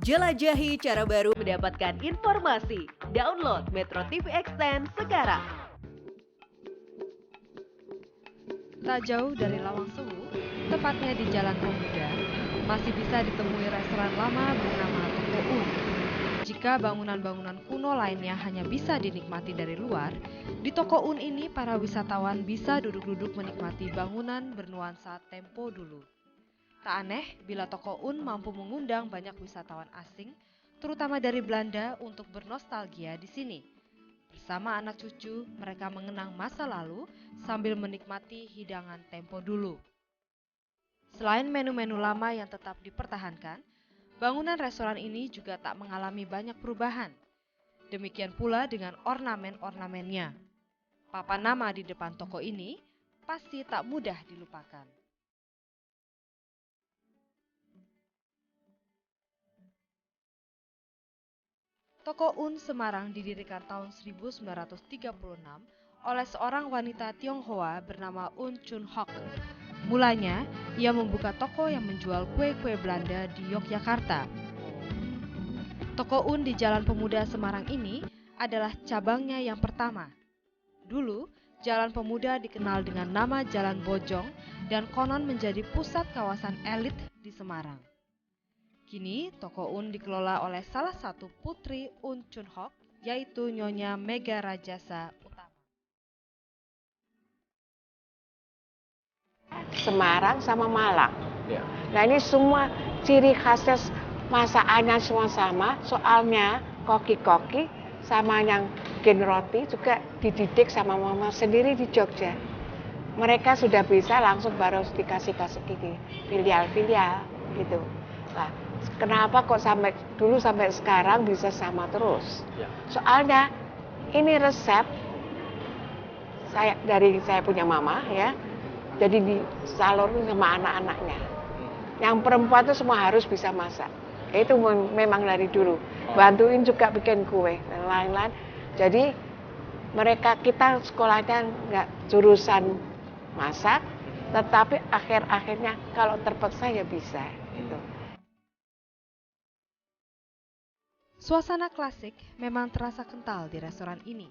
Jelajahi cara baru mendapatkan informasi. Download Metro TV Extend sekarang. Tak jauh dari Lawang Sewu, tepatnya di Jalan Pemuda, masih bisa ditemui restoran lama bernama Toko Un. Jika bangunan-bangunan kuno lainnya hanya bisa dinikmati dari luar, di Toko Un ini para wisatawan bisa duduk-duduk menikmati bangunan bernuansa tempo dulu. Tak aneh bila Toko Un mampu mengundang banyak wisatawan asing, terutama dari Belanda untuk bernostalgia di sini. Bersama anak cucu, mereka mengenang masa lalu sambil menikmati hidangan tempo dulu. Selain menu-menu lama yang tetap dipertahankan, bangunan restoran ini juga tak mengalami banyak perubahan. Demikian pula dengan ornamen-ornamennya. Papan nama di depan toko ini pasti tak mudah dilupakan. Toko Un Semarang didirikan tahun 1936 oleh seorang wanita Tionghoa bernama Un Chun Hock. Mulanya, ia membuka toko yang menjual kue-kue Belanda di Yogyakarta. Toko Un di Jalan Pemuda Semarang ini adalah cabangnya yang pertama. Dulu, Jalan Pemuda dikenal dengan nama Jalan Bojong dan konon menjadi pusat kawasan elit di Semarang. Kini, Toko Un dikelola oleh salah satu putri Un Chun Hock, yaitu Nyonya Mega Rajasa Utama. Semarang sama Malang. Nah ini semua ciri khasnya masakannya semua sama, soalnya koki-koki sama yang bikin roti juga dididik sama mama sendiri di Jogja. Mereka sudah bisa langsung baru dikasih-kasih gini, filial-filial gitu. Nah, kenapa kok sampai dulu sampai sekarang bisa sama terus? Soalnya ini resep saya punya mama ya. Jadi disalurkan sama anak-anaknya. Yang perempuan itu semua harus bisa masak. Itu memang dari dulu. Bantuin juga bikin kue dan lain-lain. Jadi kita sekolahnya nggak jurusan masak, tetapi akhirnya kalau terpaksa ya bisa. Gitu. Suasana klasik memang terasa kental di restoran ini.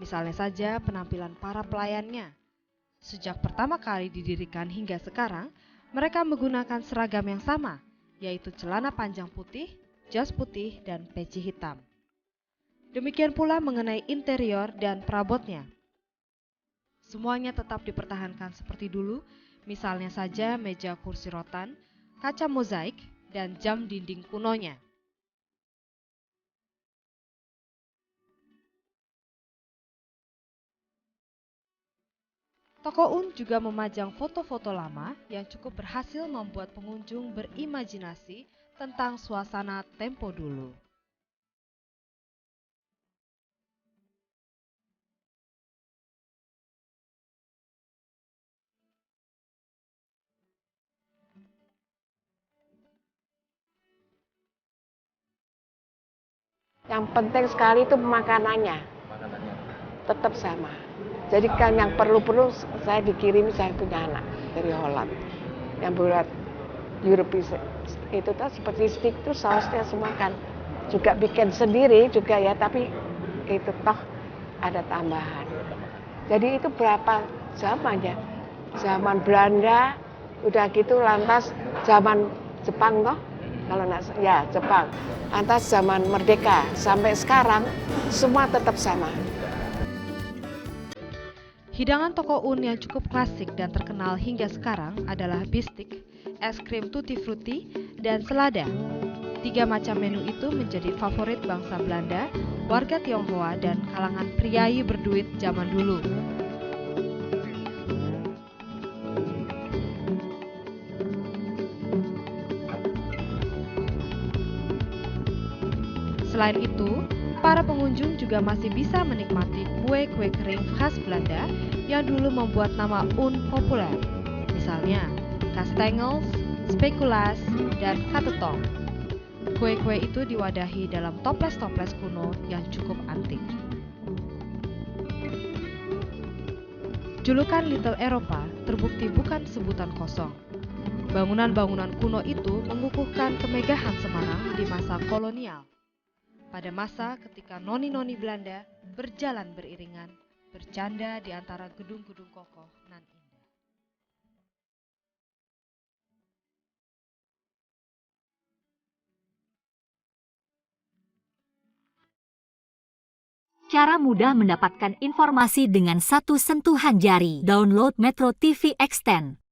Misalnya saja penampilan para pelayannya. Sejak pertama kali didirikan hingga sekarang, mereka menggunakan seragam yang sama, yaitu celana panjang putih, jas putih, dan peci hitam. Demikian pula mengenai interior dan perabotnya. Semuanya tetap dipertahankan seperti dulu, misalnya saja meja kursi rotan, kaca mozaik, dan jam dinding kunonya. Toko Un juga memajang foto-foto lama yang cukup berhasil membuat pengunjung berimajinasi tentang suasana tempo dulu. Yang penting sekali itu makanannya. Tetap sama. Jadi kan yang perlu-perlu saya dikirim, saya punya anak dari Holland yang buat Europe itu tuh seperti stick tuh sausnya semua kan juga bikin sendiri juga ya, tapi itu toh ada tambahan. Jadi itu berapa zamannya? Zaman Belanda udah gitu, lantas zaman Jepang toh, kalau ya Jepang, lantas zaman merdeka sampai sekarang semua tetap sama. Hidangan Toko Un yang cukup klasik dan terkenal hingga sekarang adalah bistik, es krim tutti frutti, dan selada. 3 macam menu itu menjadi favorit bangsa Belanda, warga Tionghoa, dan kalangan priai berduit zaman dulu. Selain itu, para pengunjung juga masih bisa menikmati kue-kue kering khas Belanda yang dulu membuat nama Un populer. Misalnya, kastengels, spekulas, dan katetong. Kue-kue itu diwadahi dalam toples-toples kuno yang cukup antik. Julukan Little Eropa terbukti bukan sebutan kosong. Bangunan-bangunan kuno itu mengukuhkan kemegahan Semarang di masa kolonial. Pada masa ketika noni-noni Belanda berjalan beriringan, bercanda di antara gedung-gedung kokoh nan indah. Cara mudah mendapatkan informasi dengan satu sentuhan jari. Download Metro TV Extend.